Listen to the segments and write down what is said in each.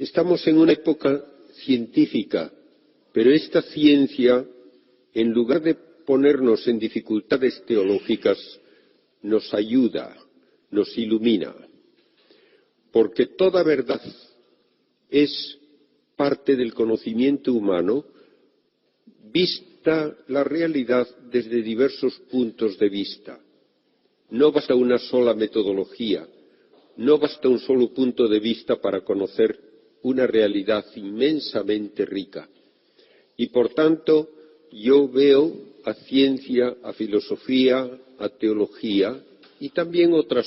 Estamos en una época científica, pero esta ciencia, en lugar de ponernos en dificultades teológicas, nos ayuda, nos ilumina, porque toda verdad es parte del conocimiento humano, vista la realidad desde diversos puntos de vista. No basta una sola metodología, no basta un solo punto de vista para conocer una realidad inmensamente rica. Y por tanto, yo veo a ciencia, a filosofía, a teología y también otras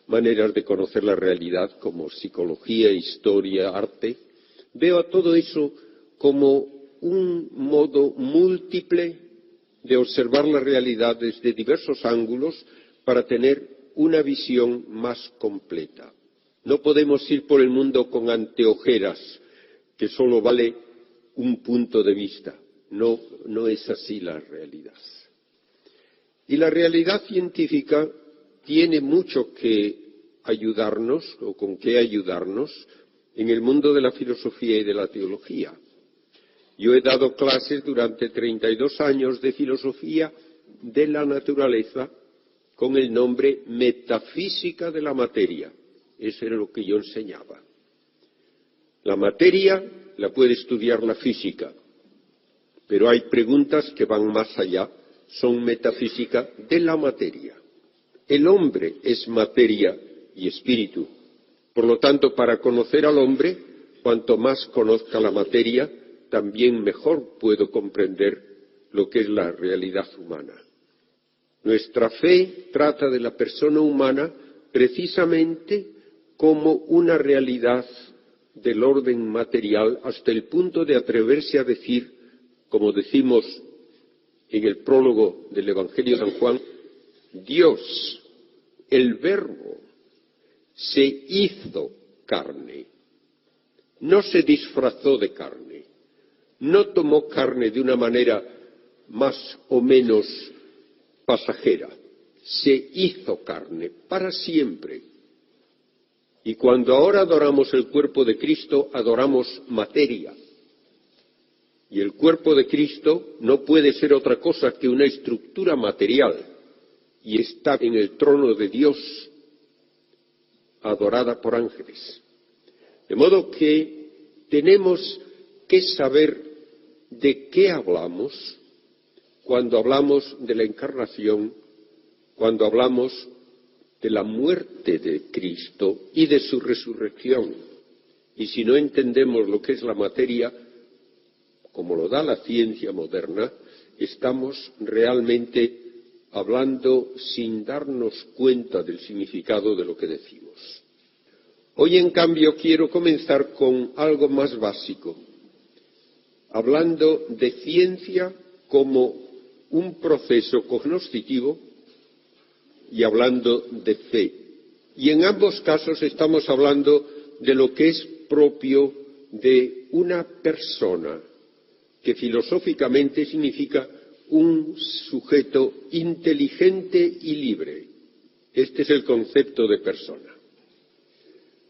maneras de conocer la realidad como psicología, historia, arte. Veo a todo eso como un modo múltiple de observar la realidad desde diversos ángulos para tener una visión más completa. No podemos ir por el mundo con anteojeras, que solo vale un punto de vista. No es así la realidad. Y la realidad científica tiene mucho que ayudarnos, o con qué ayudarnos, en el mundo de la filosofía y de la teología. Yo he dado clases durante 32 años de filosofía de la naturaleza con el nombre Metafísica de la Materia. Eso era lo que yo enseñaba. La materia la puede estudiar la física, pero hay preguntas que van más allá, son metafísica de la materia. El hombre es materia y espíritu. Por lo tanto, para conocer al hombre, cuanto más conozca la materia, también mejor puedo comprender lo que es la realidad humana. Nuestra fe trata de la persona humana precisamente como una realidad del orden material, hasta el punto de atreverse a decir, como decimos en el prólogo del Evangelio de San Juan, Dios, el Verbo, se hizo carne, no se disfrazó de carne, no tomó carne de una manera más o menos pasajera, se hizo carne para siempre. Y cuando ahora adoramos el cuerpo de Cristo, adoramos materia. Y el cuerpo de Cristo no puede ser otra cosa que una estructura material, y está en el trono de Dios, adorada por ángeles. De modo que tenemos que saber de qué hablamos cuando hablamos de la encarnación, cuando hablamos de la muerte de Cristo y de su resurrección. Y si no entendemos lo que es la materia, como lo da la ciencia moderna, estamos realmente hablando sin darnos cuenta del significado de lo que decimos. Hoy, en cambio, quiero comenzar con algo más básico, hablando de ciencia como un proceso cognoscitivo y hablando de fe. Y en ambos casos estamos hablando de lo que es propio de una persona, que filosóficamente significa un sujeto inteligente y libre. Este es el concepto de persona.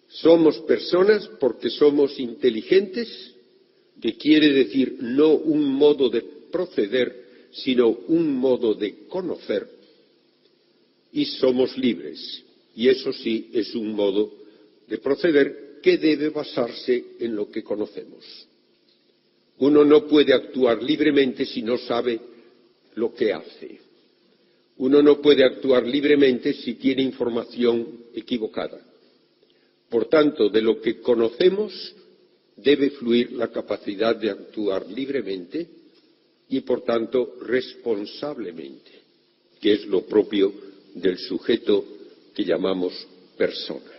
Somos personas porque somos inteligentes, que quiere decir no un modo de proceder, sino un modo de conocer, y somos libres. Y eso sí es un modo de proceder que debe basarse en lo que conocemos. Uno no puede actuar libremente si no sabe lo que hace. Uno no puede actuar libremente si tiene información equivocada. Por tanto, de lo que conocemos debe fluir la capacidad de actuar libremente y, por tanto, responsablemente, que es lo propio del sujeto que llamamos persona.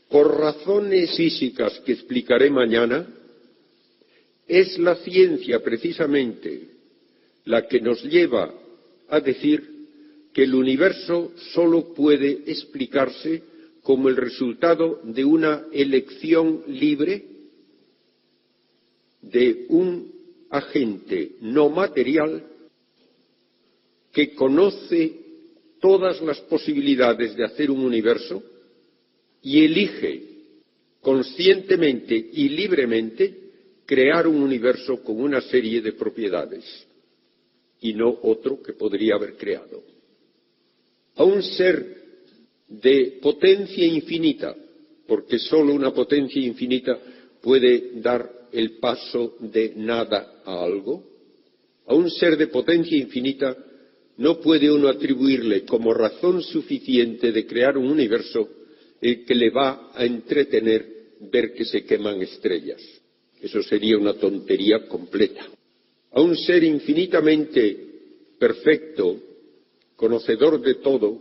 Por razones físicas que explicaré mañana, es la ciencia precisamente la que nos lleva a decir que el universo solo puede explicarse como el resultado de una elección libre de un agente no material que conoce todas las posibilidades de hacer un universo y elige conscientemente y libremente, crear un universo con una serie de propiedades, y no otro que podría haber creado. A un ser de potencia infinita, porque sólo una potencia infinita puede dar el paso de nada a algo, a un ser de potencia infinita no puede uno atribuirle como razón suficiente de crear un universo el que le va a entretener ver que se queman estrellas. Eso sería una tontería completa. A un ser infinitamente perfecto, conocedor de todo,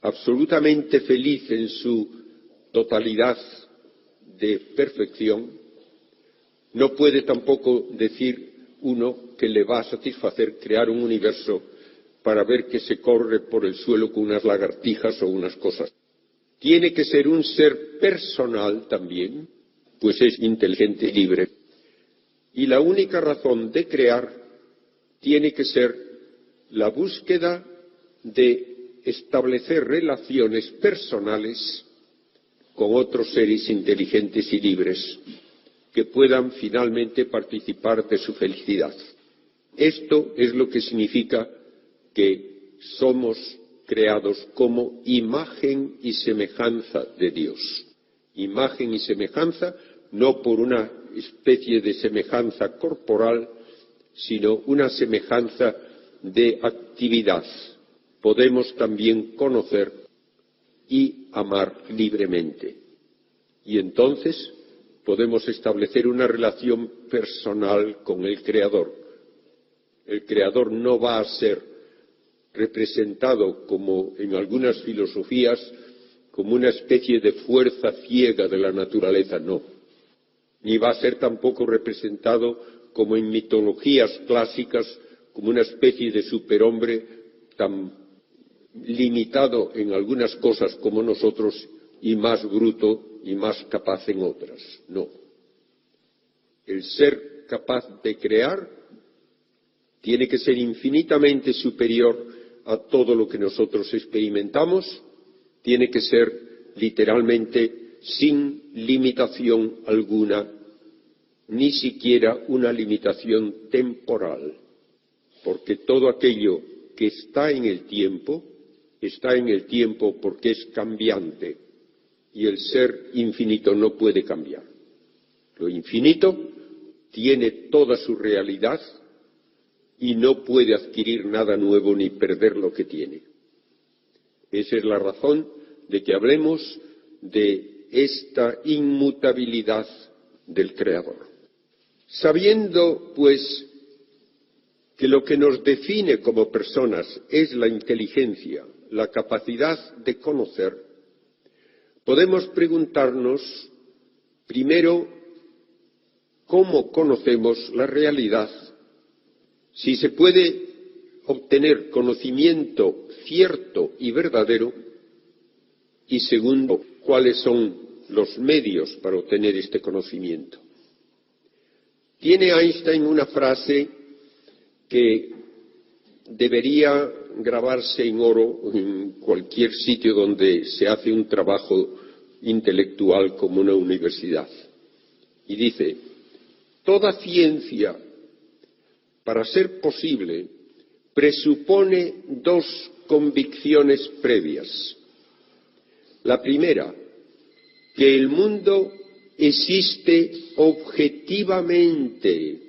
absolutamente feliz en su totalidad de perfección, no puede tampoco decir uno que le va a satisfacer crear un universo para ver que se corre por el suelo con unas lagartijas o unas cosas. Tiene que ser un ser personal también, pues es inteligente y libre. Y la única razón de crear tiene que ser la búsqueda de establecer relaciones personales con otros seres inteligentes y libres que puedan finalmente participar de su felicidad. Esto es lo que significa que somos creados como imagen y semejanza de Dios. Imagen y semejanza, no por una especie de semejanza corporal, sino una semejanza de actividad. Podemos también conocer y amar libremente. Y entonces podemos establecer una relación personal con el Creador. El Creador no va a ser representado, como en algunas filosofías, como una especie de fuerza ciega de la naturaleza, no. Ni va a ser tampoco representado, como en mitologías clásicas, como una especie de superhombre tan limitado en algunas cosas como nosotros y más bruto y más capaz en otras. No. El ser capaz de crear tiene que ser infinitamente superior a todo lo que nosotros experimentamos, tiene que ser literalmente sin limitación alguna, ni siquiera una limitación temporal, porque todo aquello que está en el tiempo porque es cambiante, y el ser infinito no puede cambiar. Lo infinito tiene toda su realidad y no puede adquirir nada nuevo ni perder lo que tiene. Esa es la razón de que hablemos de esta inmutabilidad del Creador. Sabiendo, pues, que lo que nos define como personas es la inteligencia, la capacidad de conocer, podemos preguntarnos, primero, ¿cómo conocemos la realidad? Si se puede obtener conocimiento cierto y verdadero, y segundo, ¿cuáles son los medios para obtener este conocimiento? Tiene Einstein una frase que debería grabarse en oro en cualquier sitio donde se hace un trabajo intelectual como una universidad. Y dice, toda ciencia, para ser posible, presupone dos convicciones previas. La primera, que el mundo existe objetivamente,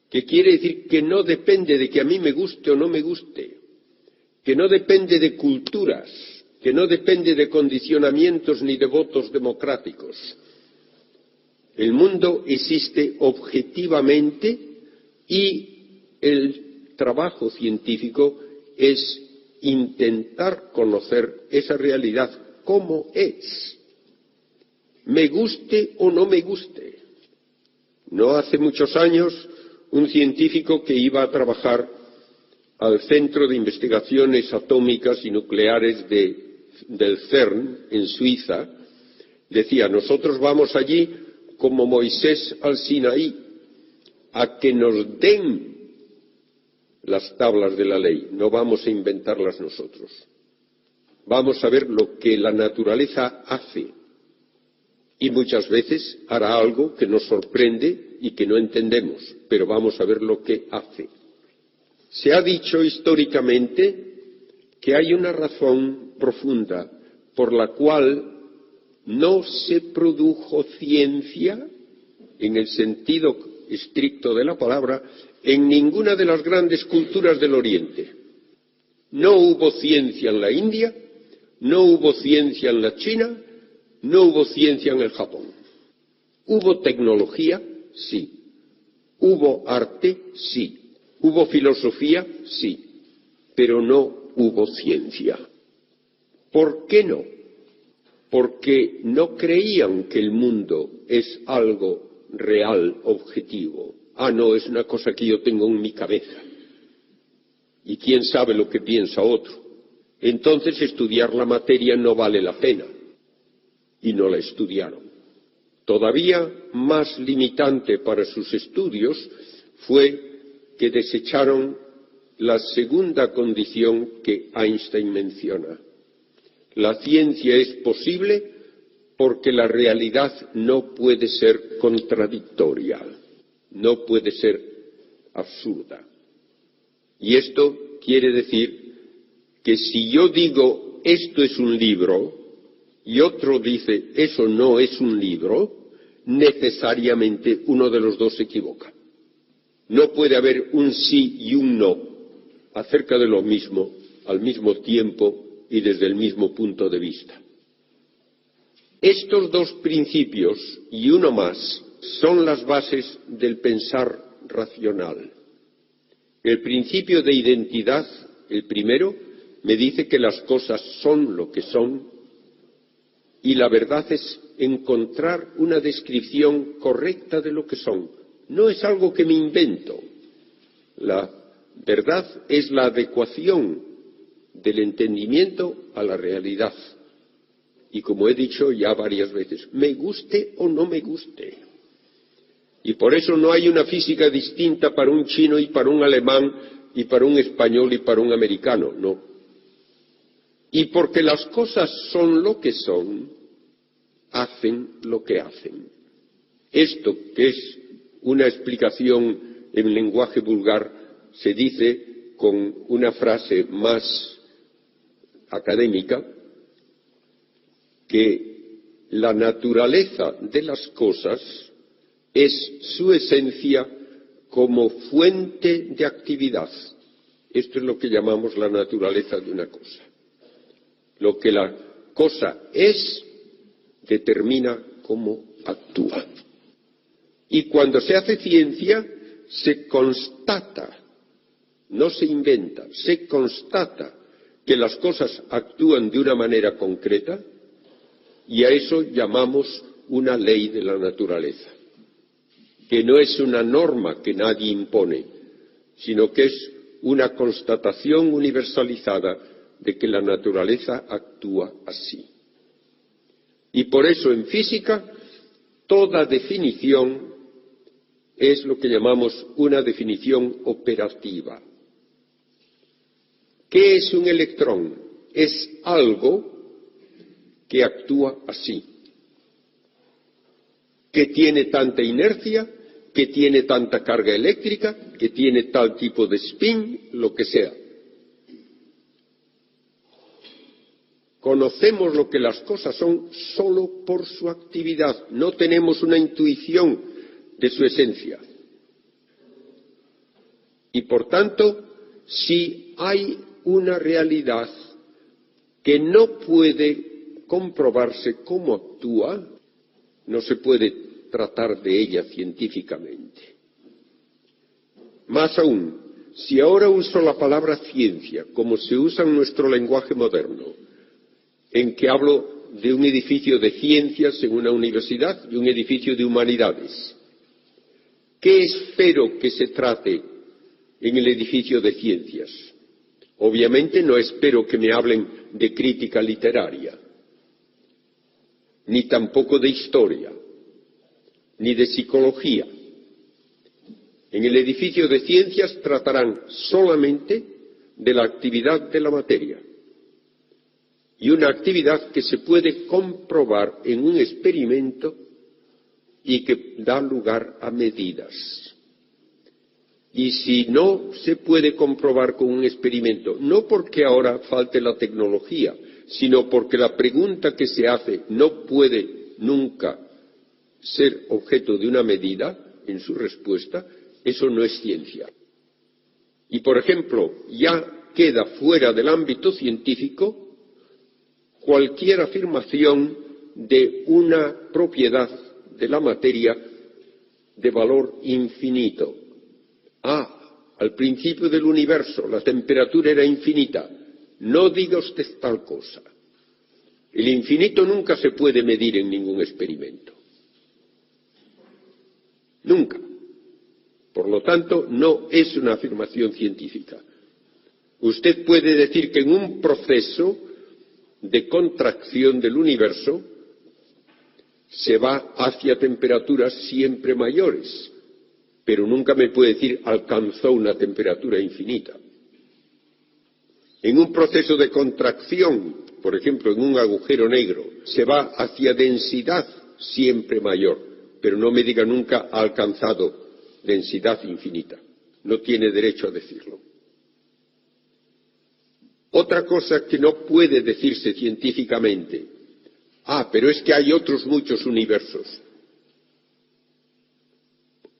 que quiere decir que no depende de que a mí me guste o no me guste, que no depende de culturas, que no depende de condicionamientos ni de votos democráticos. El mundo existe objetivamente y el trabajo científico es intentar conocer esa realidad como es, me guste o no me guste. No hace muchos años, un científico que iba a trabajar al Centro de Investigaciones Atómicas y Nucleares del CERN, en Suiza, decía, nosotros vamos allí como Moisés al Sinaí, a que nos den las tablas de la ley, no vamos a inventarlas nosotros. Vamos a ver lo que la naturaleza hace Y muchas veces hará algo que nos sorprende y que no entendemos, pero vamos a ver lo que hace. Se ha dicho históricamente que hay una razón profunda por la cual no se produjo ciencia, en el sentido estricto de la palabra, en ninguna de las grandes culturas del Oriente. No hubo ciencia en la India, no hubo ciencia en la China, no hubo ciencia en el Japón. ¿Hubo tecnología? Sí. ¿Hubo arte? Sí. ¿Hubo filosofía? Sí. Pero no hubo ciencia. ¿Por qué no? Porque no creían que el mundo es algo real, objetivo. Ah, no, es una cosa que yo tengo en mi cabeza. Y quién sabe lo que piensa otro. Entonces estudiar la materia no vale la pena. Y no la estudiaron. Todavía más limitante para sus estudios fue que desecharon la segunda condición que Einstein menciona. La ciencia es posible porque la realidad no puede ser contradictoria, no puede ser absurda. Y esto quiere decir que si yo digo esto es un libro y otro dice eso no es un libro, necesariamente uno de los dos se equivoca. No puede haber un sí y un no acerca de lo mismo al mismo tiempo y desde el mismo punto de vista. Estos dos principios y uno más son las bases del pensar racional. El principio de identidad, el primero, me dice que las cosas son lo que son y la verdad es encontrar una descripción correcta de lo que son. No es algo que me invento. La verdad es la adecuación del entendimiento a la realidad. Y como he dicho ya varias veces, me guste o no me guste. Y por eso no hay una física distinta para un chino y para un alemán y para un español y para un americano, no. Y porque las cosas son lo que son, hacen lo que hacen. Esto, que es una explicación en lenguaje vulgar, se dice con una frase más académica, que la naturaleza de las cosas es su esencia como fuente de actividad. Esto es lo que llamamos la naturaleza de una cosa. Lo que la cosa es determina cómo actúa. Y cuando se hace ciencia, se constata, no se inventa, se constata que las cosas actúan de una manera concreta y a eso llamamos una ley de la naturaleza, que no es una norma que nadie impone, sino que es una constatación universalizada de que la naturaleza actúa así. Y por eso en física toda definición es lo que llamamos una definición operativa. ¿Qué es un electrón? Es algo que actúa así, que tiene tanta inercia, que tiene tanta carga eléctrica, que tiene tal tipo de spin, lo que sea. Conocemos lo que las cosas son solo por su actividad, no tenemos una intuición de su esencia. Y por tanto, si hay una realidad que no puede comprobarse cómo actúa, no se puede tratar de ella científicamente. Más aún, si ahora uso la palabra ciencia, como se usa en nuestro lenguaje moderno, en que hablo de un edificio de ciencias en una universidad y un edificio de humanidades, ¿qué espero que se trate en el edificio de ciencias? Obviamente no espero que me hablen de crítica literaria, ni tampoco de historia, ni de psicología. En el edificio de ciencias tratarán solamente de la actividad de la materia. y una actividad que se puede comprobar en un experimento y que da lugar a medidas. Y si no se puede comprobar con un experimento, no porque ahora falte la tecnología, sino porque la pregunta que se hace no puede nunca ser objeto de una medida en su respuesta, eso no es ciencia. Y, por ejemplo, ya queda fuera del ámbito científico cualquier afirmación de una propiedad de la materia de valor infinito. Al principio del universo la temperatura era infinita. No diga usted tal cosa. El infinito nunca se puede medir en ningún experimento. Nunca. Por lo tanto, no es una afirmación científica. Usted puede decir que en un proceso de contracción del universo se va hacia temperaturas siempre mayores, pero nunca me puede decir alcanzó una temperatura infinita. En un proceso de contracción, por ejemplo, en un agujero negro, se va hacia densidad siempre mayor, pero no me diga nunca ha alcanzado densidad infinita. No tiene derecho a decirlo. Otra cosa que no puede decirse científicamente, pero es que hay otros muchos universos.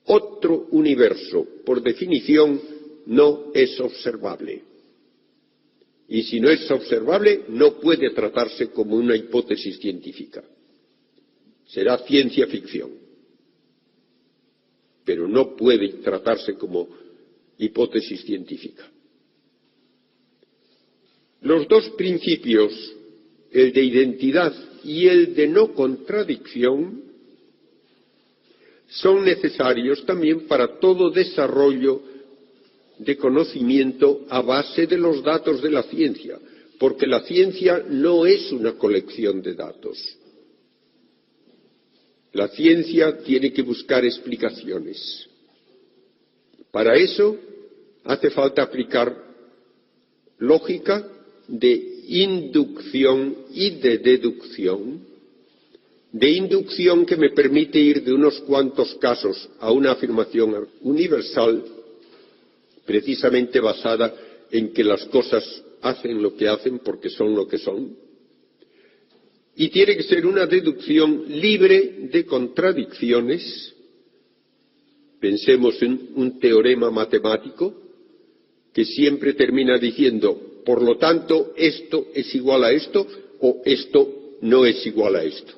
Otro universo, por definición, no es observable. Y si no es observable, no puede tratarse como una hipótesis científica. Será ciencia ficción. Pero no puede tratarse como hipótesis científica. Los dos principios, el de identidad y el de no contradicción, son necesarios también para todo desarrollo de conocimiento a base de los datos de la ciencia, porque la ciencia no es una colección de datos. La ciencia tiene que buscar explicaciones. Para eso hace falta aplicar lógica de inducción y de deducción. De inducción que me permite ir de unos cuantos casos a una afirmación universal, precisamente basada en que las cosas hacen lo que hacen porque son lo que son. Y tiene que ser una deducción libre de contradicciones. Pensemos en un teorema matemático que siempre termina diciendo, por lo tanto, esto es igual a esto o esto no es igual a esto.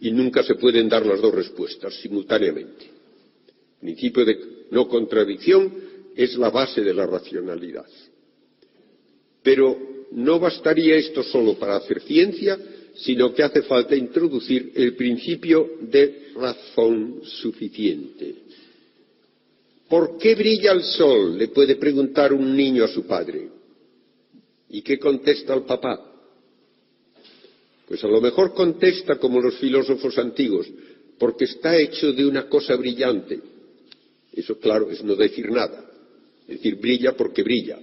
Y nunca se pueden dar las dos respuestas simultáneamente. El principio de no contradicción es la base de la racionalidad. Pero no bastaría esto solo para hacer ciencia, sino que hace falta introducir el principio de razón suficiente. ¿Por qué brilla el sol?, le puede preguntar un niño a su padre. ¿Y qué contesta el papá? Pues a lo mejor contesta como los filósofos antiguos, porque está hecho de una cosa brillante. Eso, claro, es no decir nada. Es decir, brilla porque brilla.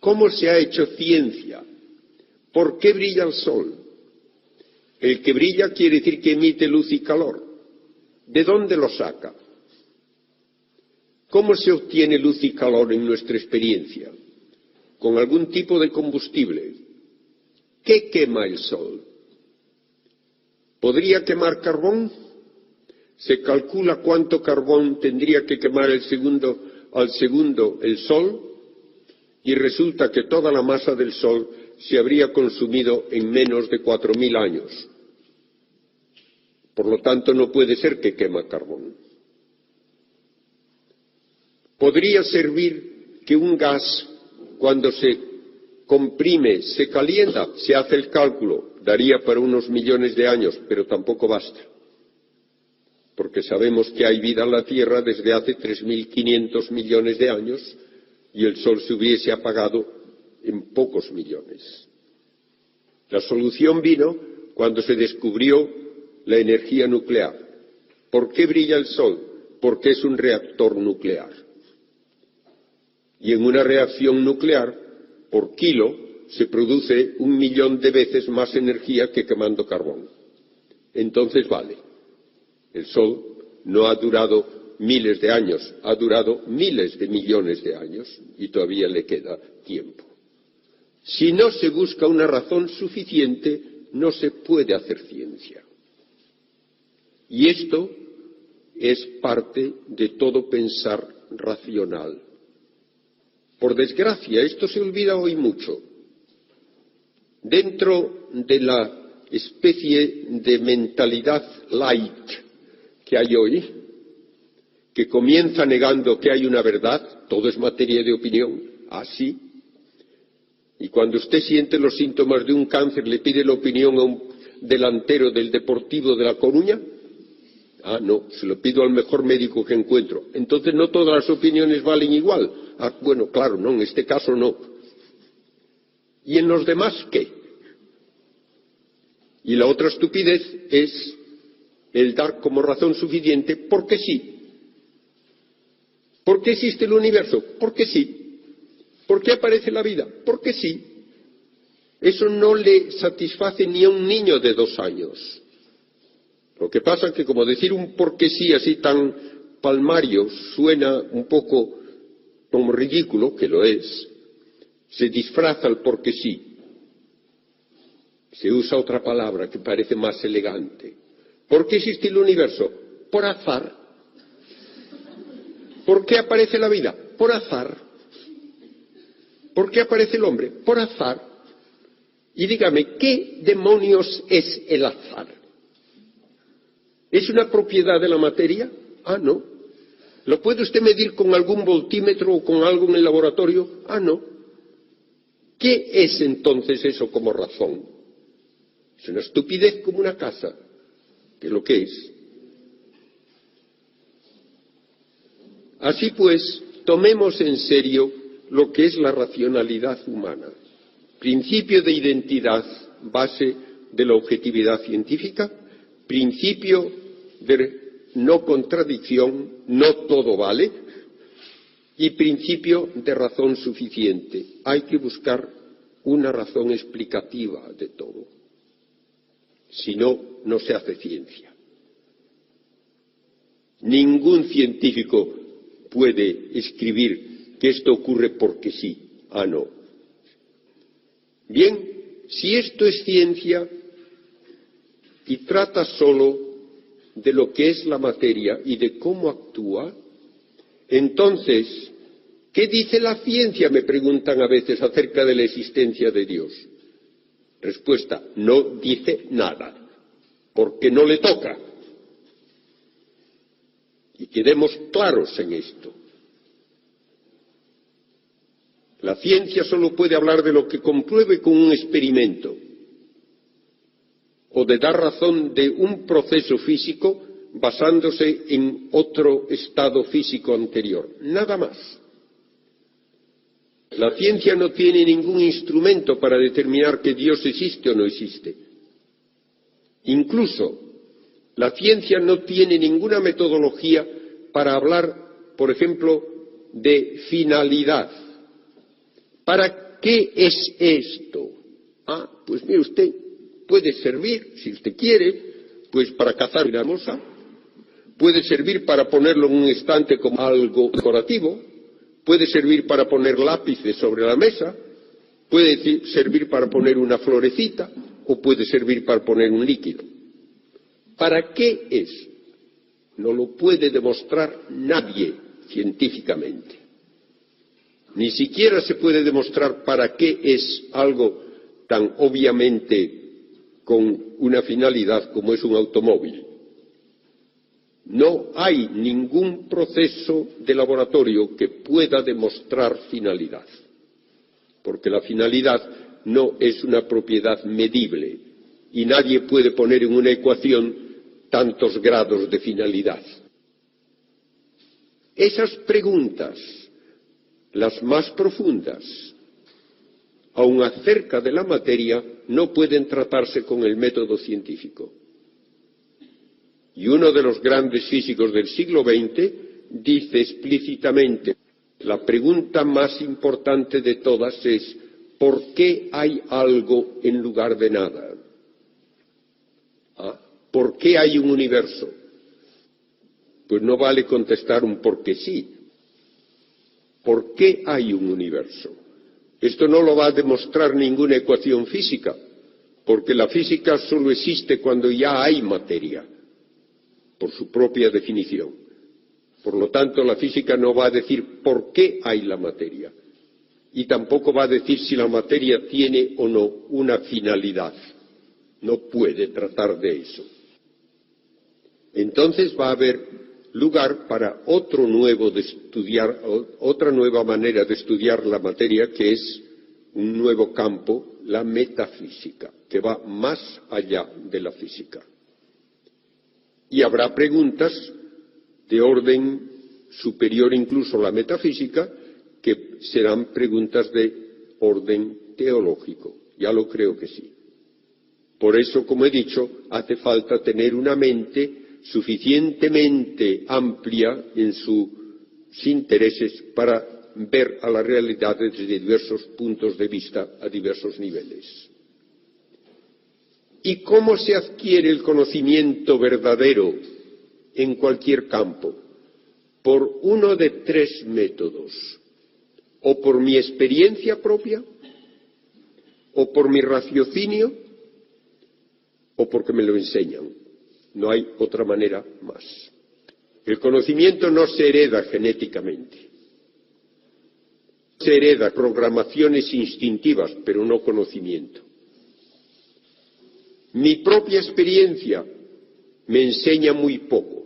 ¿Cómo se ha hecho ciencia? ¿Por qué brilla el sol? El que brilla quiere decir que emite luz y calor. ¿De dónde lo saca? ¿Cómo se obtiene luz y calor en nuestra experiencia? Con algún tipo de combustible. ¿Qué quema el sol? ¿Podría quemar carbón? Se calcula cuánto carbón tendría que quemar al segundo el sol y resulta que toda la masa del sol se habría consumido en menos de 4.000 años. Por lo tanto, no puede ser que quema carbón. ¿Podría servir que un gas, cuando se comprime, se calienta? Se hace el cálculo, daría para unos millones de años, pero tampoco basta. Porque sabemos que hay vida en la Tierra desde hace 3.500 millones de años y el Sol se hubiese apagado en pocos millones. La solución vino cuando se descubrió la energía nuclear. ¿Por qué brilla el Sol? Porque es un reactor nuclear. Y en una reacción nuclear, por kilo, se produce 1 millón de veces más energía que quemando carbón. Entonces vale. El Sol no ha durado miles de años, ha durado miles de millones de años y todavía le queda tiempo. Si no se busca una razón suficiente, no se puede hacer ciencia. Y esto es parte de todo pensar racional. Por desgracia, esto se olvida hoy mucho. Dentro de la especie de mentalidad light que hay hoy, que comienza negando que hay una verdad, todo es materia de opinión, así. Y cuando usted siente los síntomas de un cáncer, le pide la opinión a un delantero del Deportivo de La Coruña. Ah, no, se lo pido al mejor médico que encuentro. Entonces no todas las opiniones valen igual. Ah, bueno, claro, no, en este caso no. ¿Y en los demás qué? Y la otra estupidez es el dar como razón suficiente porque sí. ¿Por qué existe el universo? Porque sí. ¿Por qué aparece la vida? Porque sí. Eso no le satisface ni a un niño de 2 años. Lo que pasa es que como decir un porque sí así tan palmario suena un poco como ridículo, que lo es, se disfraza el porque sí. Se usa otra palabra que parece más elegante. ¿Por qué existe el universo? Por azar. ¿Por qué aparece la vida? Por azar. ¿Por qué aparece el hombre? Por azar. Y dígame, ¿qué demonios es el azar? ¿Es una propiedad de la materia? Ah, no. ¿Lo puede usted medir con algún voltímetro o con algo en el laboratorio? Ah, no. ¿Qué es entonces eso como razón? Es una estupidez como una casa, que es lo que es. Así pues, tomemos en serio lo que es la racionalidad humana, principio de identidad, base de la objetividad científica, principio de no contradicción, no todo vale, y principio de razón suficiente. Hay que buscar una razón explicativa de todo. Si no, no se hace ciencia. Ningún científico puede escribir que esto ocurre porque sí. Ah, no. Bien, si esto es ciencia y trata solo de lo que es la materia y de cómo actúa, entonces, ¿qué dice la ciencia? Me preguntan a veces acerca de la existencia de Dios. Respuesta, no dice nada, porque no le toca. Y quedemos claros en esto. La ciencia solo puede hablar de lo que compruebe con un experimento, o de dar razón de un proceso físico basándose en otro estado físico anterior. Nada más. La ciencia no tiene ningún instrumento para determinar que Dios existe o no existe. Incluso, la ciencia no tiene ninguna metodología para hablar, por ejemplo, de finalidad. ¿Para qué es esto? Ah, pues mire usted, puede servir, si usted quiere, pues para cazar una moza, puede servir para ponerlo en un estante como algo decorativo, puede servir para poner lápices sobre la mesa, puede servir para poner una florecita o puede servir para poner un líquido. ¿Para qué es? No lo puede demostrar nadie científicamente. Ni siquiera se puede demostrar para qué es algo tan obviamente con una finalidad como es un automóvil. No hay ningún proceso de laboratorio que pueda demostrar finalidad, porque la finalidad no es una propiedad medible y nadie puede poner en una ecuación tantos grados de finalidad. Esas preguntas, las más profundas, aun acerca de la materia, no pueden tratarse con el método científico. Y uno de los grandes físicos del siglo XX dice explícitamente, la pregunta más importante de todas es, ¿por qué hay algo en lugar de nada? ¿Por qué hay un universo? Pues no vale contestar un por qué sí. ¿Por qué hay un universo? Esto no lo va a demostrar ninguna ecuación física, porque la física solo existe cuando ya hay materia, por su propia definición. Por lo tanto, la física no va a decir por qué hay la materia, y tampoco va a decir si la materia tiene o no una finalidad. No puede tratar de eso. Entonces va a haber lugar para otra nueva manera de estudiar la materia, que es un nuevo campo, la metafísica, que va más allá de la física. Y habrá preguntas de orden superior incluso a la metafísica, que serán preguntas de orden teológico. Ya lo creo que sí. Por eso, como he dicho, hace falta tener una mente suficientemente amplia en sus intereses para ver a la realidad desde diversos puntos de vista a diversos niveles. ¿Y cómo se adquiere el conocimiento verdadero en cualquier campo? Por uno de tres métodos: o por mi experiencia propia, o por mi raciocinio, o porque me lo enseñan. No hay otra manera más. El conocimiento no se hereda genéticamente. Se hereda programaciones instintivas, pero no conocimiento. Mi propia experiencia me enseña muy poco.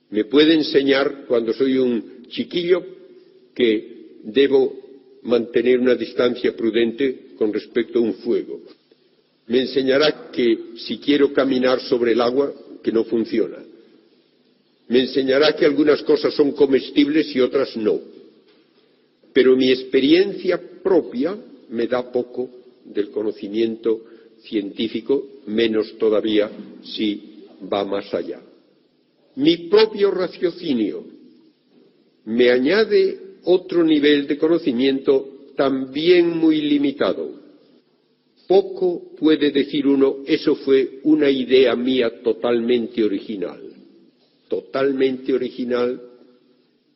Me puede enseñar cuando soy un chiquillo que debo mantener una distancia prudente con respecto a un fuego. Me enseñará que si quiero caminar sobre el agua, que no funciona. Me enseñará que algunas cosas son comestibles y otras no. Pero mi experiencia propia me da poco del conocimiento científico, menos todavía si va más allá. Mi propio raciocinio me añade otro nivel de conocimiento también muy limitado. Poco puede decir uno, eso fue una idea mía totalmente original. Totalmente original,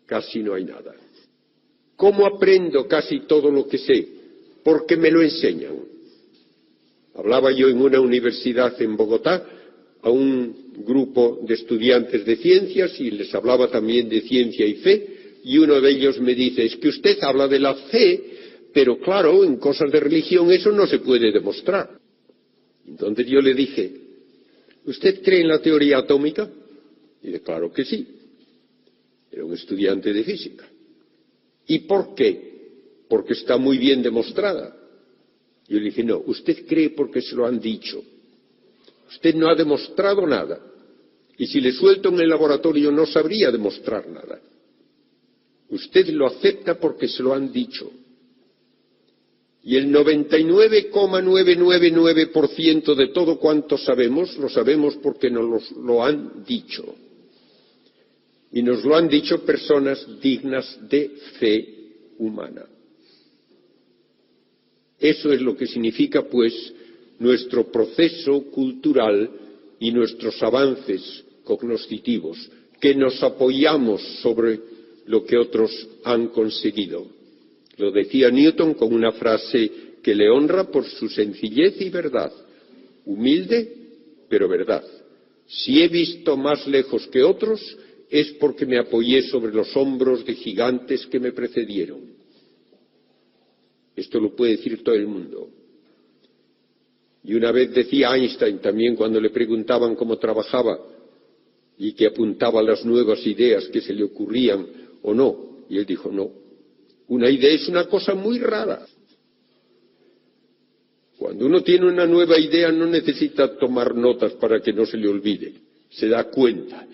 casi no hay nada. ¿Cómo aprendo casi todo lo que sé? Porque me lo enseñan. Hablaba yo en una universidad en Bogotá a un grupo de estudiantes de ciencias y les hablaba también de ciencia y fe, y uno de ellos me dice, es que usted habla de la fe, pero claro, en cosas de religión eso no se puede demostrar. Entonces yo le dije, ¿usted cree en la teoría atómica? Y dice, claro que sí. Era un estudiante de física. ¿Y por qué? Porque está muy bien demostrada. Yo le dije, no, usted cree porque se lo han dicho. Usted no ha demostrado nada. Y si le suelto en el laboratorio no sabría demostrar nada. Usted lo acepta porque se lo han dicho. Y el 99,999% de todo cuanto sabemos, lo sabemos porque nos lo han dicho. Y nos lo han dicho personas dignas de fe humana. Eso es lo que significa, pues, nuestro proceso cultural y nuestros avances cognoscitivos, que nos apoyamos sobre lo que otros han conseguido. Lo decía Newton con una frase que le honra por su sencillez y verdad. Humilde, pero verdad. Si he visto más lejos que otros, es porque me apoyé sobre los hombros de gigantes que me precedieron. Esto lo puede decir todo el mundo. Y una vez decía Einstein también cuando le preguntaban cómo trabajaba y que apuntaba las nuevas ideas que se le ocurrían o no. Y él dijo, no, una idea es una cosa muy rara. Cuando uno tiene una nueva idea no necesita tomar notas para que no se le olvide, se da cuenta.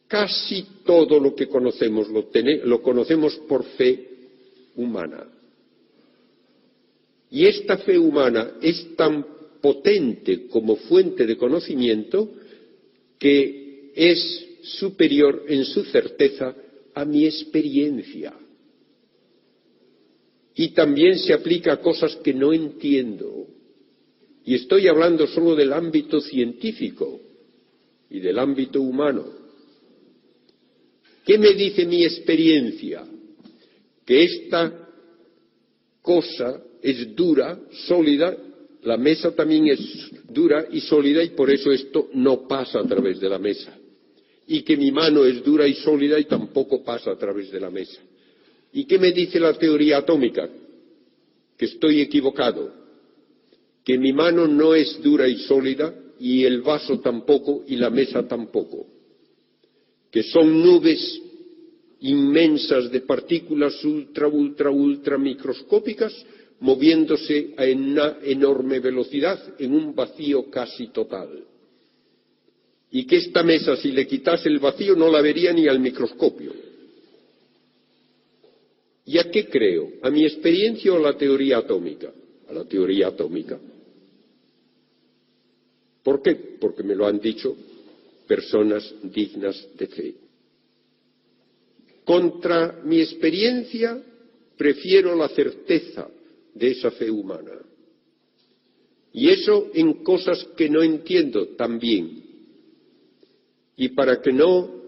Casi todo lo que conocemos lo conocemos por fe humana. Y esta fe humana es tan potente como fuente de conocimiento que es superior en su certeza a mi experiencia. y también se aplica a cosas que no entiendo. Y estoy hablando solo del ámbito científico y del ámbito humano. ¿Qué me dice mi experiencia? Que esta cosa es dura, sólida, la mesa también es dura y sólida y por eso esto no pasa a través de la mesa. Y que mi mano es dura y sólida y tampoco pasa a través de la mesa. ¿Y qué me dice la teoría atómica? Que estoy equivocado, que mi mano no es dura y sólida y el vaso tampoco y la mesa tampoco, que son nubes inmensas de partículas ultra microscópicas moviéndose a una enorme velocidad en un vacío casi total. Y que esta mesa, si le quitase el vacío, no la vería ni al microscopio. ¿Y a qué creo? ¿A mi experiencia o a la teoría atómica? A la teoría atómica. ¿Por qué? Porque me lo han dicho personas dignas de fe. Contra mi experiencia prefiero la certeza de esa fe humana. Y eso en cosas que no entiendo también. Y para que no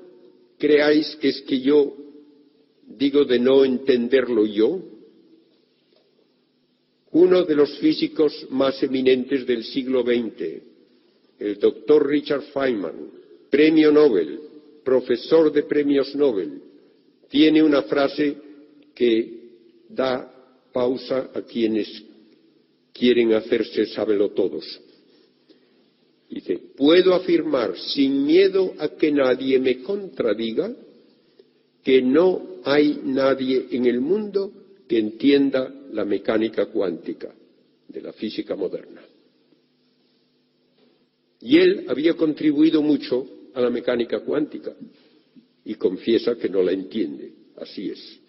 creáis que es que yo digo de no entenderlo yo, uno de los físicos más eminentes del siglo XX, el doctor Richard Feynman, premio Nobel, profesor de premios Nobel, tiene una frase que da pausa a quienes quieren hacerse sabelotodos. Dice, puedo afirmar sin miedo a que nadie me contradiga que no hay nadie en el mundo que entienda la mecánica cuántica de la física moderna. Y él había contribuido mucho a la mecánica cuántica y confiesa que no la entiende. Así es.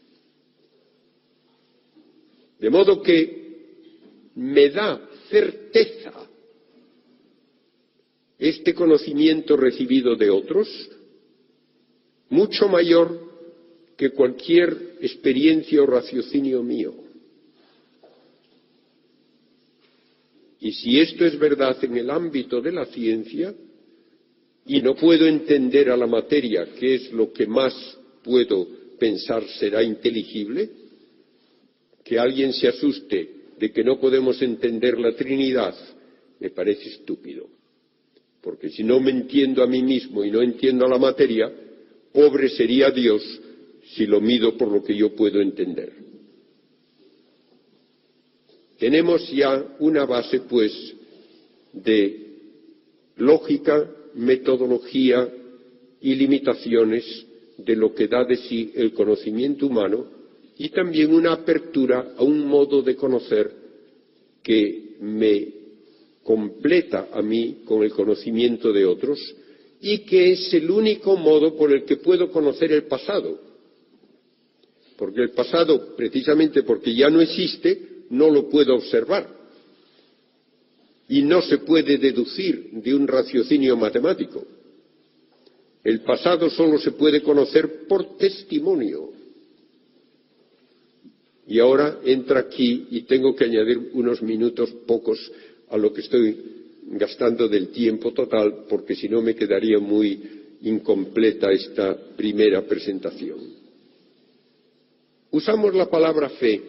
De modo que me da certeza este conocimiento recibido de otros, mucho mayor que cualquier experiencia o raciocinio mío. Y si esto es verdad en el ámbito de la ciencia, y no puedo entender a la materia, que es lo que más puedo pensar será inteligible, que alguien se asuste de que no podemos entender la Trinidad, me parece estúpido. Porque si no me entiendo a mí mismo y no entiendo a la materia, pobre sería Dios si lo mido por lo que yo puedo entender. Tenemos ya una base, pues, de lógica, metodología y limitaciones de lo que da de sí el conocimiento humano y también una apertura a un modo de conocer que me completa a mí con el conocimiento de otros y que es el único modo por el que puedo conocer el pasado. Porque el pasado, precisamente porque ya no existe, no lo puedo observar. Y no se puede deducir de un raciocinio matemático. El pasado solo se puede conocer por testimonio. Y ahora entra aquí y tengo que añadir unos minutos pocos a lo que estoy gastando del tiempo total, porque si no me quedaría muy incompleta esta primera presentación. Usamos la palabra fe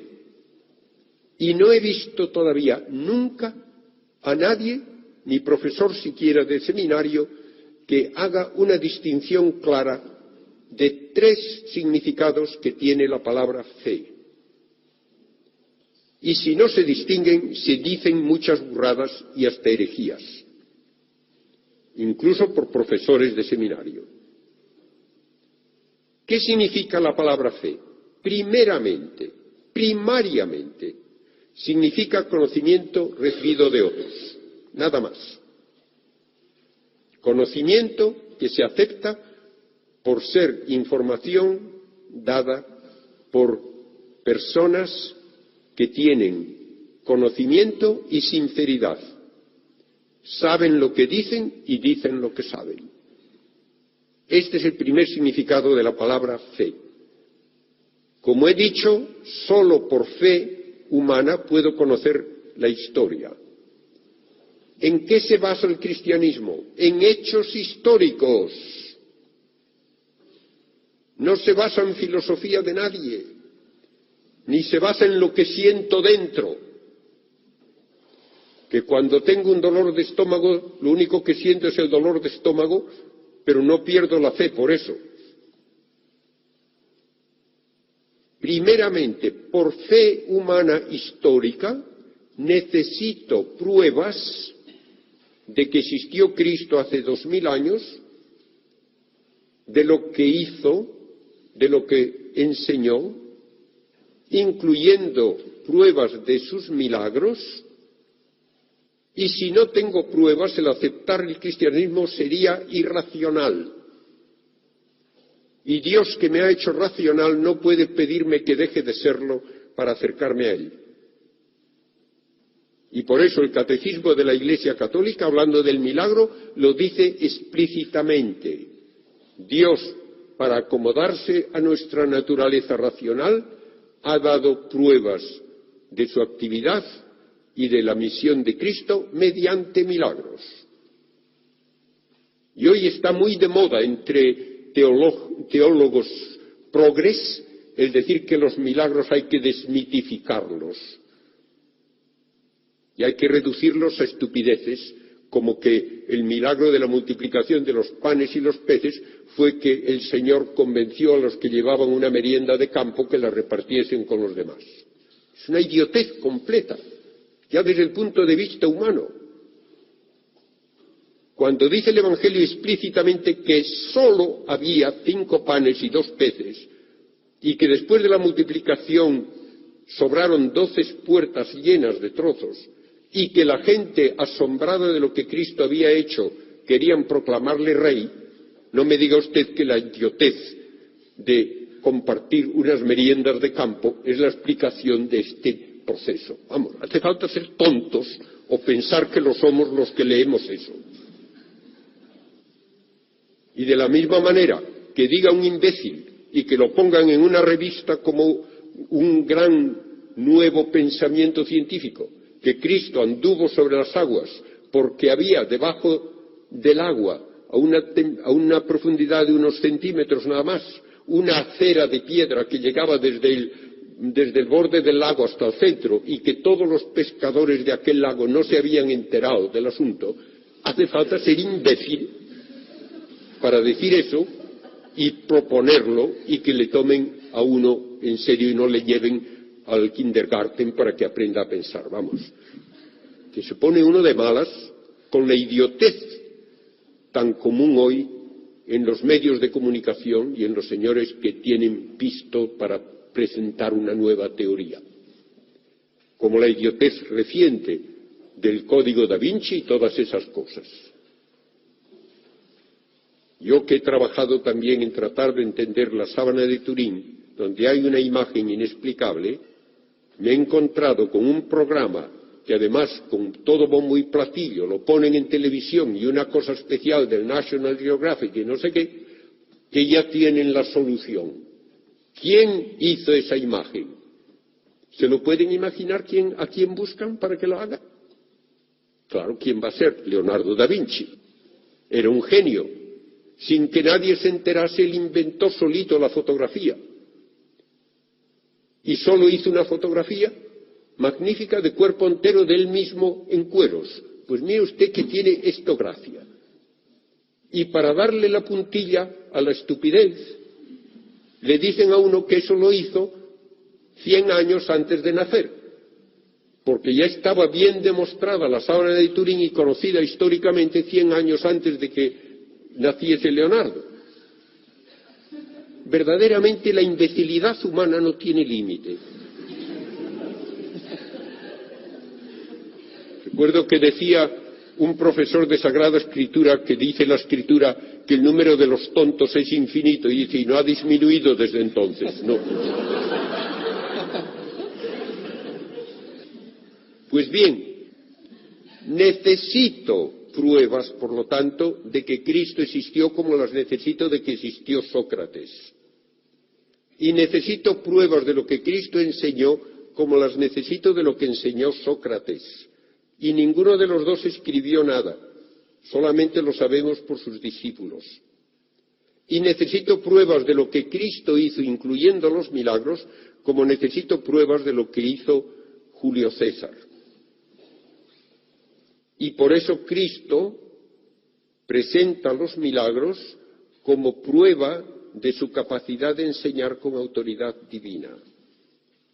y no he visto todavía nunca a nadie, ni profesor siquiera de seminario, que haga una distinción clara de tres significados que tiene la palabra fe. Y si no se distinguen, se dicen muchas burradas y hasta herejías, incluso por profesores de seminario. ¿Qué significa la palabra fe? Primeramente, primariamente, significa conocimiento recibido de otros, nada más. Conocimiento que se acepta por ser información dada por personas que tienen conocimiento y sinceridad. Saben lo que dicen y dicen lo que saben. Este es el primer significado de la palabra fe. Como he dicho, solo por fe humana puedo conocer la historia. ¿En qué se basa el cristianismo? En hechos históricos. No se basa en filosofía de nadie, ni se basa en lo que siento dentro. Que cuando tengo un dolor de estómago, lo único que siento es el dolor de estómago, pero no pierdo la fe por eso. Primeramente, por fe humana histórica, necesito pruebas de que existió Cristo hace 2000 años, de lo que hizo, de lo que enseñó, incluyendo pruebas de sus milagros, y si no tengo pruebas, el aceptar el cristianismo sería irracional. Y Dios, que me ha hecho racional, no puede pedirme que deje de serlo para acercarme a Él. Y por eso el Catecismo de la Iglesia Católica, hablando del milagro, lo dice explícitamente. Dios, para acomodarse a nuestra naturaleza racional, ha dado pruebas de su actividad y de la misión de Cristo mediante milagros. Y hoy está muy de moda entre teólogos progres el decir que los milagros hay que desmitificarlos y hay que reducirlos a estupideces, como que el milagro de la multiplicación de los panes y los peces fue que el Señor convenció a los que llevaban una merienda de campo que la repartiesen con los demás. Es una idiotez completa, ya desde el punto de vista humano. Cuando dice el Evangelio explícitamente que sólo había 5 panes y 2 peces, y que después de la multiplicación sobraron 12 puertas llenas de trozos, y que la gente, asombrada de lo que Cristo había hecho, querían proclamarle rey, no me diga usted que la idiotez de compartir unas meriendas de campo es la explicación de este proceso. Vamos, hace falta ser tontos o pensar que lo somos los que leemos eso. Y de la misma manera que diga un imbécil y que lo pongan en una revista como un gran nuevo pensamiento científico, que Cristo anduvo sobre las aguas porque había debajo del agua, a una profundidad de unos centímetros nada más, una acera de piedra que llegaba desde el borde del lago hasta el centro, y que todos los pescadores de aquel lago no se habían enterado del asunto. Hace falta ser imbécil para decir eso y proponerlo, y que le tomen a uno en serio y no le lleven al kindergarten para que aprenda a pensar. Vamos, que se pone uno de malas con la idiotez tan común hoy en los medios de comunicación y en los señores que tienen pisto para presentar una nueva teoría, como la idiotez reciente del Código da Vinci y todas esas cosas. Yo, que he trabajado también en tratar de entender la sábana de Turín, donde hay una imagen inexplicable, me he encontrado con un programa que, además, con todo bombo y platillo, lo ponen en televisión, y una cosa especial del National Geographic y no sé qué, que ya tienen la solución. ¿Quién hizo esa imagen? ¿Se lo pueden imaginar a quién buscan para que lo haga? Claro, ¿quién va a ser? Leonardo da Vinci. Era un genio. Sin que nadie se enterase, él inventó solito la fotografía. Y solo hizo una fotografía magnífica de cuerpo entero de él mismo en cueros. Pues mire usted que tiene esto gracia. Y para darle la puntilla a la estupidez, le dicen a uno que eso lo hizo 100 años antes de nacer, porque ya estaba bien demostrada la sábana de Turín y conocida históricamente 100 años antes de que naciese Leonardo. Verdaderamente la imbecilidad humana no tiene límite. Recuerdo que decía un profesor de Sagrada Escritura, que dice la Escritura que el número de los tontos es infinito, y dice, y no ha disminuido desde entonces. No. Pues bien, necesito pruebas, por lo tanto, de que Cristo existió, como las necesito de que existió Sócrates. Y necesito pruebas de lo que Cristo enseñó, como las necesito de lo que enseñó Sócrates, y ninguno de los dos escribió nada, solamente lo sabemos por sus discípulos. Y necesito pruebas de lo que Cristo hizo, incluyendo los milagros, como necesito pruebas de lo que hizo Julio César. Y por eso Cristo presenta los milagros como prueba de su capacidad de enseñar con autoridad divina.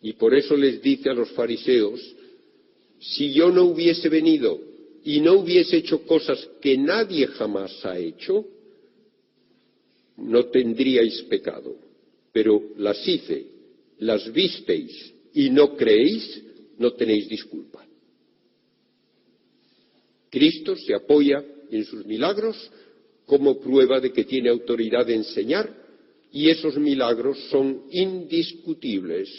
Y por eso les dice a los fariseos, si yo no hubiese venido y no hubiese hecho cosas que nadie jamás ha hecho, no tendríais pecado. Pero las hice, las visteis y no creéis, no tenéis disculpa. Cristo se apoya en sus milagros como prueba de que tiene autoridad de enseñar, y esos milagros son indiscutibles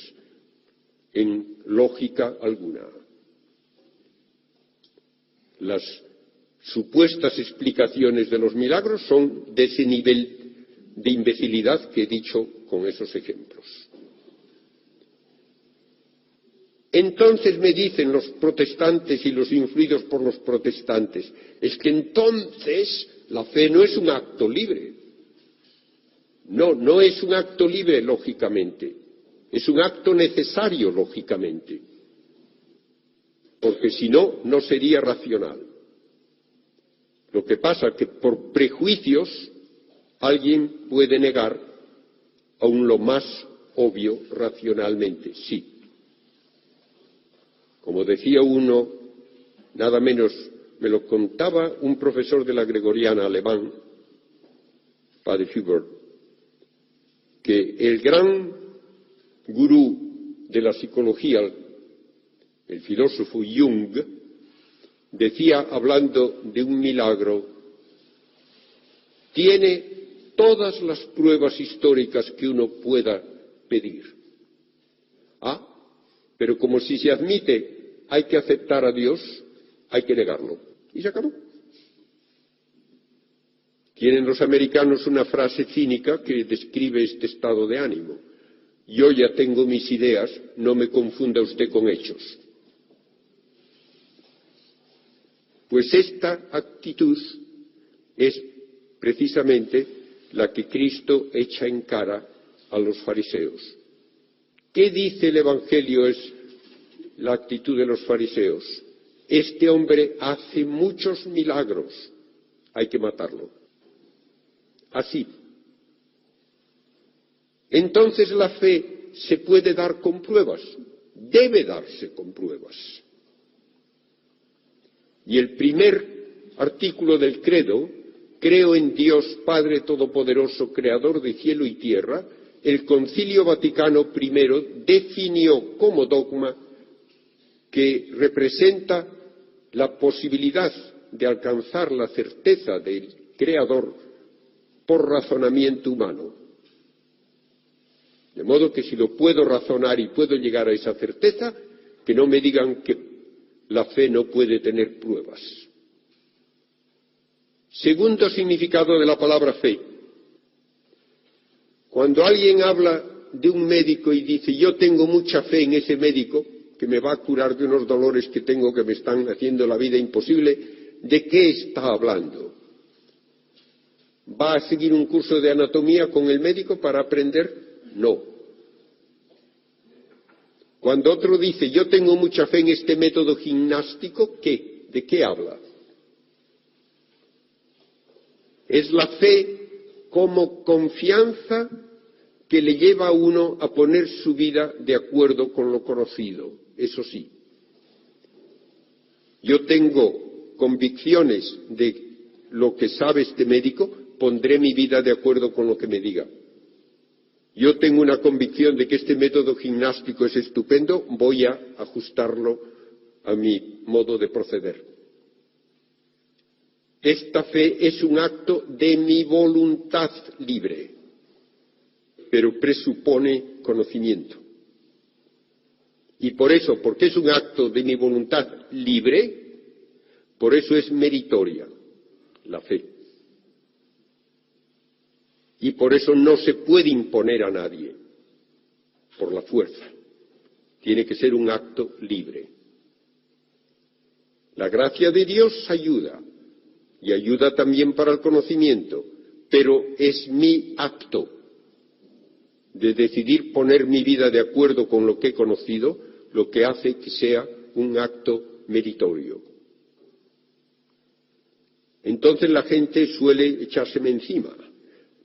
en lógica alguna. Las supuestas explicaciones de los milagros son de ese nivel de imbecilidad que he dicho con esos ejemplos. Entonces me dicen los protestantes y los influidos por los protestantes, es que entonces la fe no es un acto libre. No, no es un acto libre lógicamente, es un acto necesario lógicamente, porque si no, no sería racional. Lo que pasa es que por prejuicios alguien puede negar aún lo más obvio racionalmente, sí. Como decía uno, nada menos, me lo contaba un profesor de la Gregoriana alemán, padre Hubert, que el gran gurú de la psicología, el filósofo Jung, decía, hablando de un milagro, tiene todas las pruebas históricas que uno pueda pedir. Pero como si se admite hay que aceptar a Dios, hay que negarlo. Y se acabó. Tienen los americanos una frase cínica que describe este estado de ánimo. Yo ya tengo mis ideas, no me confunda usted con hechos. Pues esta actitud es precisamente la que Cristo echa en cara a los fariseos. ¿Qué dice el Evangelio es la actitud de los fariseos? Este hombre hace muchos milagros, hay que matarlo. Así. Entonces la fe se puede dar con pruebas, debe darse con pruebas. Y el primer artículo del credo, creo en Dios Padre Todopoderoso, Creador de cielo y tierra, el Concilio Vaticano I definió como dogma que representa la posibilidad de alcanzar la certeza del Creador por razonamiento humano. De modo que si lo puedo razonar y puedo llegar a esa certeza, que no me digan que la fe no puede tener pruebas. Segundo significado de la palabra fe. Cuando alguien habla de un médico y dice, yo tengo mucha fe en ese médico, que me va a curar de unos dolores que tengo que me están haciendo la vida imposible, ¿de qué está hablando? ¿Va a seguir un curso de anatomía con el médico para aprender? No. Cuando otro dice, yo tengo mucha fe en este método gimnástico, ¿qué? ¿De qué habla? Es la fe como confianza que le lleva a uno a poner su vida de acuerdo con lo conocido. Eso sí. Yo tengo convicciones de lo que sabe este médico, pondré mi vida de acuerdo con lo que me diga. Yo tengo una convicción de que este método gimnástico es estupendo, voy a ajustarlo a mi modo de proceder. Esta fe es un acto de mi voluntad libre, pero presupone conocimiento. Y por eso, porque es un acto de mi voluntad libre, por eso es meritoria la fe. Y por eso no se puede imponer a nadie por la fuerza. tiene que ser un acto libre. La gracia de Dios ayuda, y ayuda también para el conocimiento, pero es mi acto de decidir poner mi vida de acuerdo con lo que he conocido, lo que hace que sea un acto meritorio. Entonces la gente suele echárseme encima.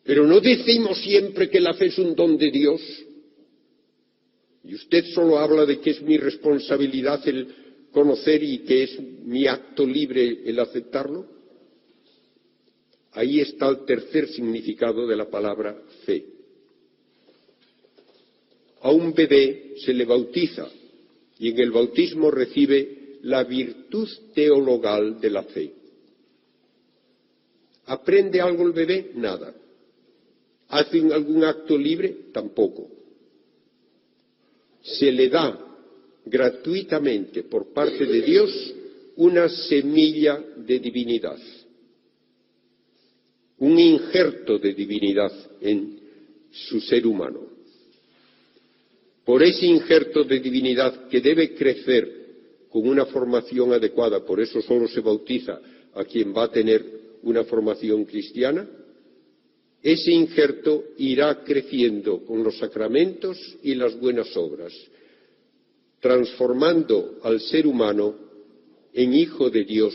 Pero ¿no decimos siempre que la fe es un don de Dios? Y usted solo habla de que es mi responsabilidad el conocer y que es mi acto libre el aceptarlo. Ahí está el tercer significado de la palabra fe. A un bebé se le bautiza y en el bautismo recibe la virtud teologal de la fe. ¿Aprende algo el bebé? Nada. ¿Hace algún acto libre? Tampoco. Se le da gratuitamente por parte de Dios una semilla de divinidad, un injerto de divinidad en su ser humano. Por ese injerto de divinidad que debe crecer con una formación adecuada, por eso solo se bautiza a quien va a tener una formación cristiana, ese injerto irá creciendo con los sacramentos y las buenas obras, transformando al ser humano en hijo de Dios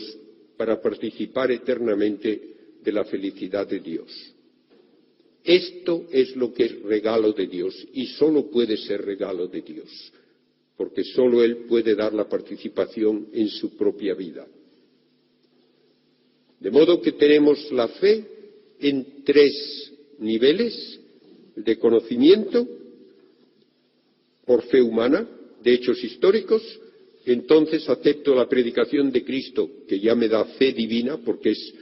para participar eternamente de la felicidad de Dios. Esto es lo que es regalo de Dios y solo puede ser regalo de Dios, porque solo Él puede dar la participación en su propia vida. De modo que tenemos la fe en tres niveles: de conocimiento, por fe humana, de hechos históricos. Entonces acepto la predicación de Cristo, que ya me da fe divina, porque es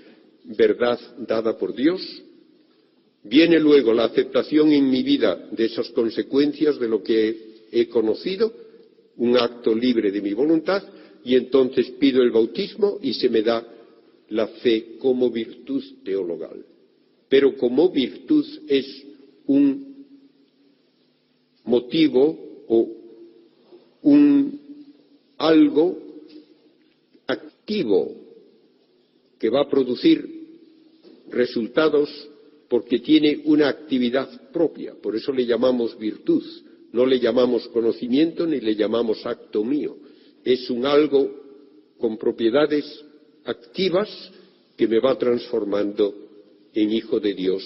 verdad dada por Dios. Viene luego la aceptación en mi vida de esas consecuencias de lo que he conocido, un acto libre de mi voluntad, y entonces pido el bautismo y se me da la fe como virtud teologal. Pero como virtud es un motivo o algo activo que va a producir resultados porque tiene una actividad propia. Por eso le llamamos virtud. No le llamamos conocimiento ni le llamamos acto mío. Es un algo con propiedades activas que me va transformando en hijo de Dios,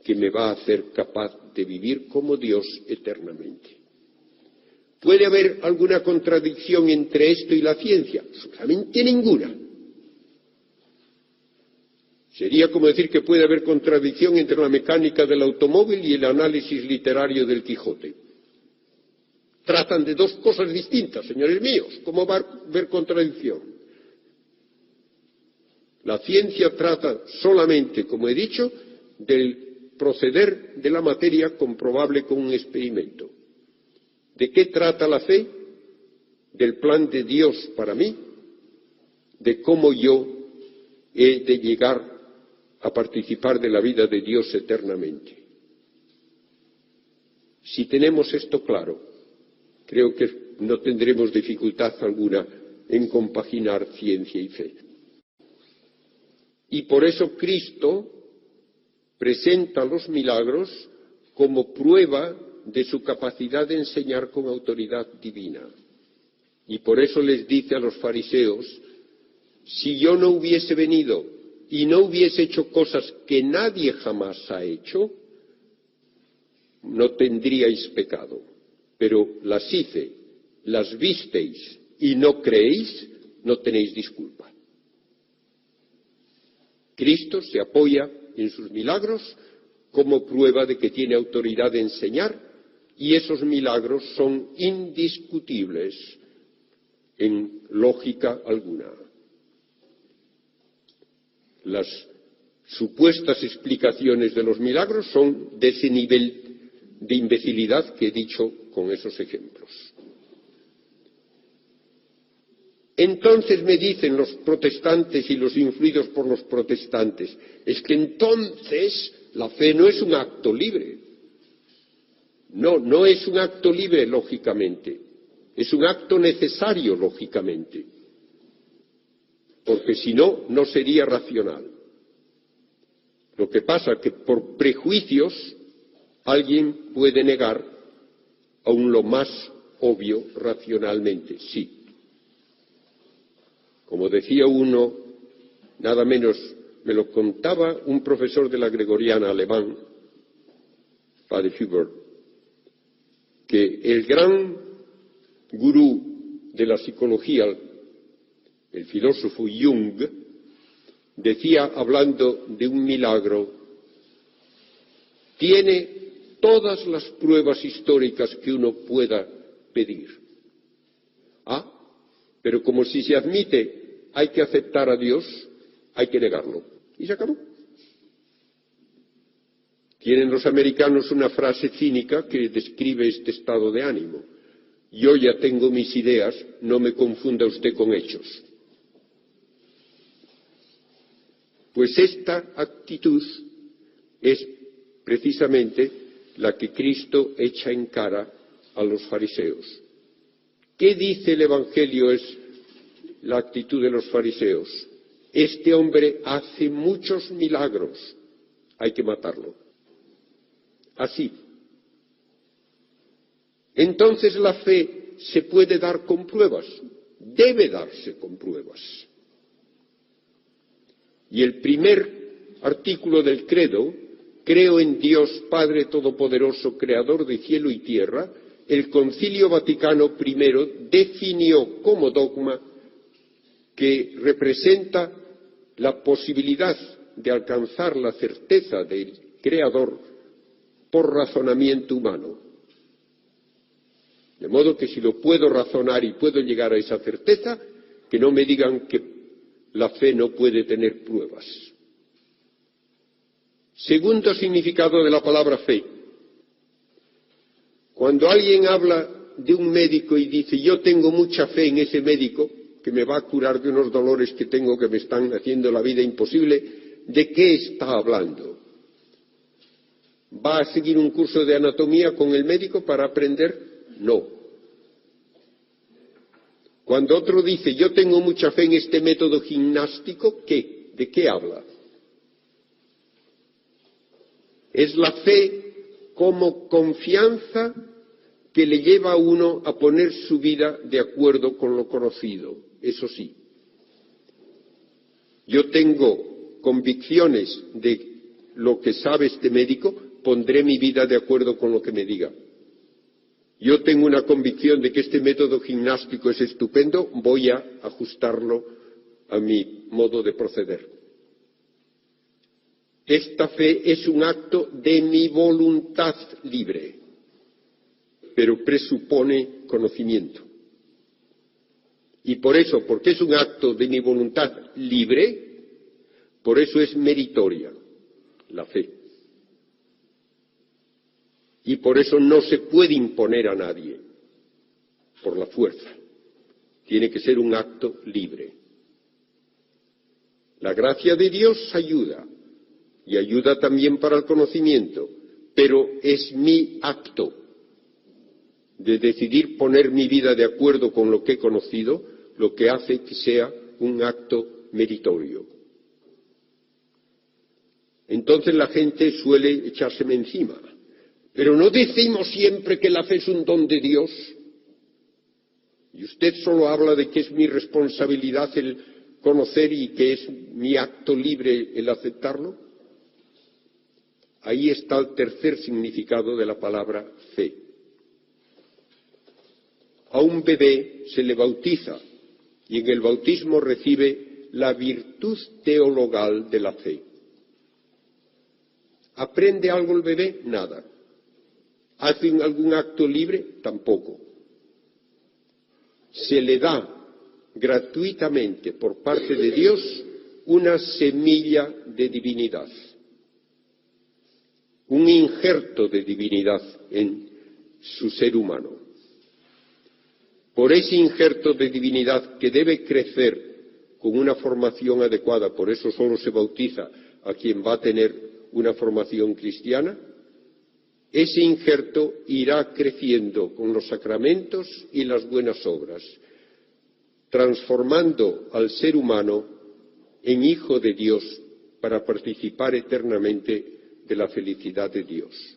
que me va a hacer capaz de vivir como Dios eternamente. ¿Puede haber alguna contradicción entre esto y la ciencia? Absolutamente ninguna. Sería como decir que puede haber contradicción entre la mecánica del automóvil y el análisis literario del Quijote. Tratan de dos cosas distintas, señores míos. ¿Cómo va a haber contradicción? La ciencia trata solamente, como he dicho, del proceder de la materia comprobable con un experimento. ¿De qué trata la fe? Del plan de Dios para mí, de cómo yo he de llegar a participar de la vida de Dios eternamente. Si tenemos esto claro, creo que no tendremos dificultad alguna en compaginar ciencia y fe. Y por eso Cristo presenta los milagros como prueba de su capacidad de enseñar con autoridad divina. Y por eso les dice a los fariseos: si yo no hubiese venido y no hubiese hecho cosas que nadie jamás ha hecho, no tendríais pecado. Pero las hice, las visteis y no creéis, no tenéis disculpa. Cristo se apoya en sus milagros como prueba de que tiene autoridad de enseñar, y esos milagros son indiscutibles en lógica alguna. Las supuestas explicaciones de los milagros son de ese nivel de imbecilidad que he dicho con esos ejemplos. Entonces me dicen los protestantes y los influidos por los protestantes, es que entonces la fe no es un acto libre. No, no es un acto libre, lógicamente. Es un acto necesario, lógicamente, porque si no, no sería racional. Lo que pasa es que por prejuicios alguien puede negar aún lo más obvio racionalmente, sí. Como decía uno, nada menos, me lo contaba un profesor de la Gregoriana alemán, padre Hubert, que el gran gurú de la psicología, el filósofo Jung, decía, hablando de un milagro, tiene todas las pruebas históricas que uno pueda pedir. Pero como si se admite hay que aceptar a Dios, hay que negarlo. Y se acabó. Tienen los americanos una frase cínica que describe este estado de ánimo. Yo ya tengo mis ideas, no me confunda usted con hechos. Pues esta actitud es precisamente la que Cristo echa en cara a los fariseos. ¿Qué dice el Evangelio es la actitud de los fariseos? Este hombre hace muchos milagros, hay que matarlo. Así. Entonces la fe se puede dar con pruebas, debe darse con pruebas. Y el primer artículo del credo, creo en Dios Padre Todopoderoso, Creador de cielo y tierra, el Concilio Vaticano I definió como dogma que representa la posibilidad de alcanzar la certeza del Creador por razonamiento humano. De modo que si lo puedo razonar y puedo llegar a esa certeza, que no me digan que la fe no puede tener pruebas. Segundo significado de la palabra fe. Cuando alguien habla de un médico y dice, yo tengo mucha fe en ese médico, que me va a curar de unos dolores que tengo que me están haciendo la vida imposible, ¿de qué está hablando? ¿Va a seguir un curso de anatomía con el médico para aprender? No. Cuando otro dice, yo tengo mucha fe en este método gimnástico, ¿qué? ¿De qué habla? Es la fe como confianza que le lleva a uno a poner su vida de acuerdo con lo conocido. Eso sí. Yo tengo convicciones de lo que sabe este médico, pondré mi vida de acuerdo con lo que me diga. Yo tengo una convicción de que este método gimnástico es estupendo, voy a ajustarlo a mi modo de proceder. Esta fe es un acto de mi voluntad libre, pero presupone conocimiento. Y por eso, porque es un acto de mi voluntad libre, por eso es meritoria la fe. Y por eso no se puede imponer a nadie por la fuerza. Tiene que ser un acto libre. La gracia de Dios ayuda, y ayuda también para el conocimiento, pero es mi acto de decidir poner mi vida de acuerdo con lo que he conocido, lo que hace que sea un acto meritorio. Entonces la gente suele echárseme encima. Pero no decimos siempre que la fe es un don de Dios. Y usted solo habla de que es mi responsabilidad el conocer y que es mi acto libre el aceptarlo. Ahí está el tercer significado de la palabra fe. A un bebé se le bautiza y en el bautismo recibe la virtud teologal de la fe. ¿Aprende algo el bebé? Nada. ¿Hace algún acto libre? Tampoco. Se le da gratuitamente por parte de Dios una semilla de divinidad, un injerto de divinidad en su ser humano. Por ese injerto de divinidad que debe crecer con una formación adecuada, por eso solo se bautiza a quien va a tener una formación cristiana, ese injerto irá creciendo con los sacramentos y las buenas obras, transformando al ser humano en hijo de Dios para participar eternamente de la felicidad de Dios.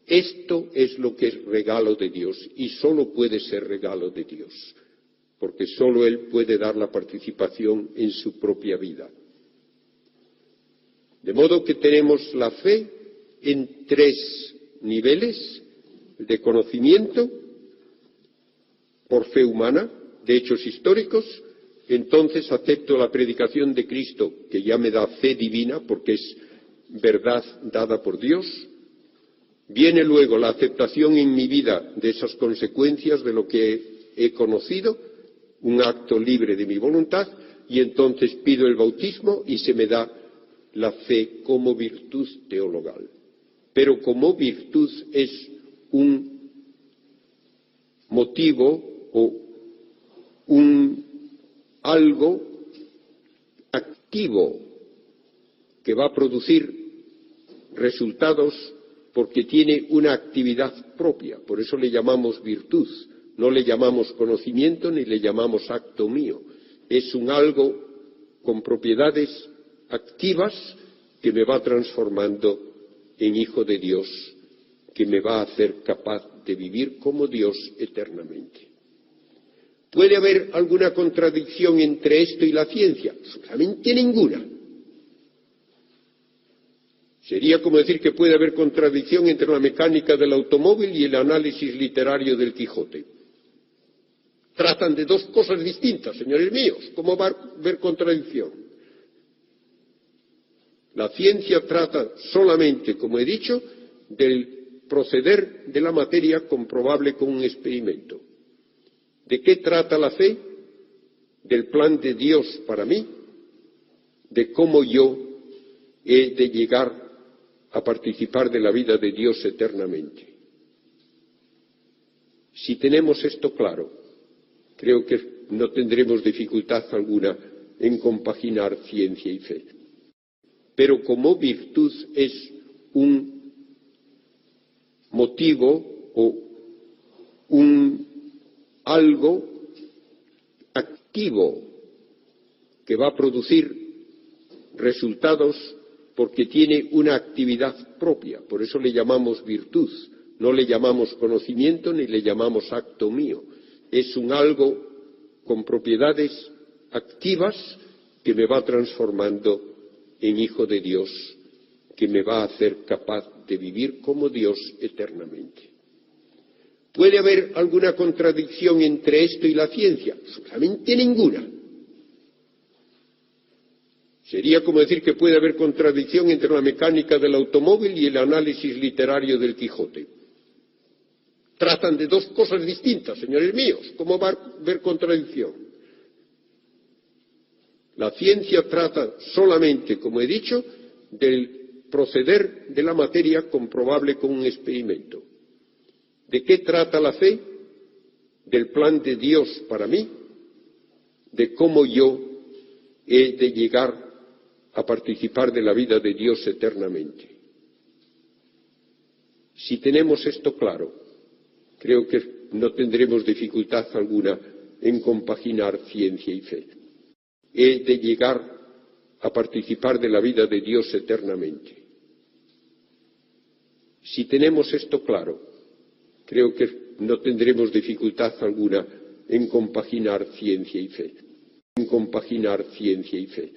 Esto es lo que es regalo de Dios y solo puede ser regalo de Dios, porque solo Él puede dar la participación en su propia vida. De modo que tenemos la fe en 3 niveles: de conocimiento, por fe humana, de hechos históricos. Entonces acepto la predicación de Cristo, que ya me da fe divina, porque es verdad dada por Dios. Viene luego la aceptación en mi vida de esas consecuencias de lo que he conocido, un acto libre de mi voluntad, y entonces pido el bautismo y se me da la fe como virtud teologal. Pero como virtud es un motivo o algo activo que va a producir resultados porque tiene una actividad propia. Por eso le llamamos virtud. No le llamamos conocimiento ni le llamamos acto mío. Es un algo con propiedades activas que me va transformando en hijo de Dios, que me va a hacer capaz de vivir como Dios eternamente. ¿Puede haber alguna contradicción entre esto y la ciencia? Absolutamente ninguna. Sería como decir que puede haber contradicción entre la mecánica del automóvil y el análisis literario del Quijote. Tratan de 2 cosas distintas, señores míos. ¿Cómo va a haber contradicción? La ciencia trata solamente, como he dicho, del proceder de la materia comprobable con un experimento. ¿De qué trata la fe? Del plan de Dios para mí, de cómo yo he de llegar a participar de la vida de Dios eternamente. Si tenemos esto claro, creo que no tendremos dificultad alguna en compaginar ciencia y fe. Pero como virtud es un motivo o algo activo que va a producir resultados porque tiene una actividad propia. Por eso le llamamos virtud. No le llamamos conocimiento ni le llamamos acto mío. Es un algo con propiedades activas que me va transformando en hijo de Dios, que me va a hacer capaz de vivir como Dios eternamente. ¿Puede haber alguna contradicción entre esto y la ciencia? Absolutamente ninguna. Sería como decir que puede haber contradicción entre la mecánica del automóvil y el análisis literario del Quijote. Tratan de 2 cosas distintas, señores míos. ¿Cómo va a haber contradicción? La ciencia trata solamente, como he dicho, del proceder de la materia comprobable con un experimento. ¿De qué trata la fe? Del plan de Dios para mí, de cómo yo he de llegar a participar de la vida de Dios eternamente. Si tenemos esto claro, creo que no tendremos dificultad alguna en compaginar ciencia y fe. He de llegar a participar de la vida de Dios eternamente. Si tenemos esto claro, creo que no tendremos dificultad alguna en compaginar ciencia y fe. En compaginar ciencia y fe.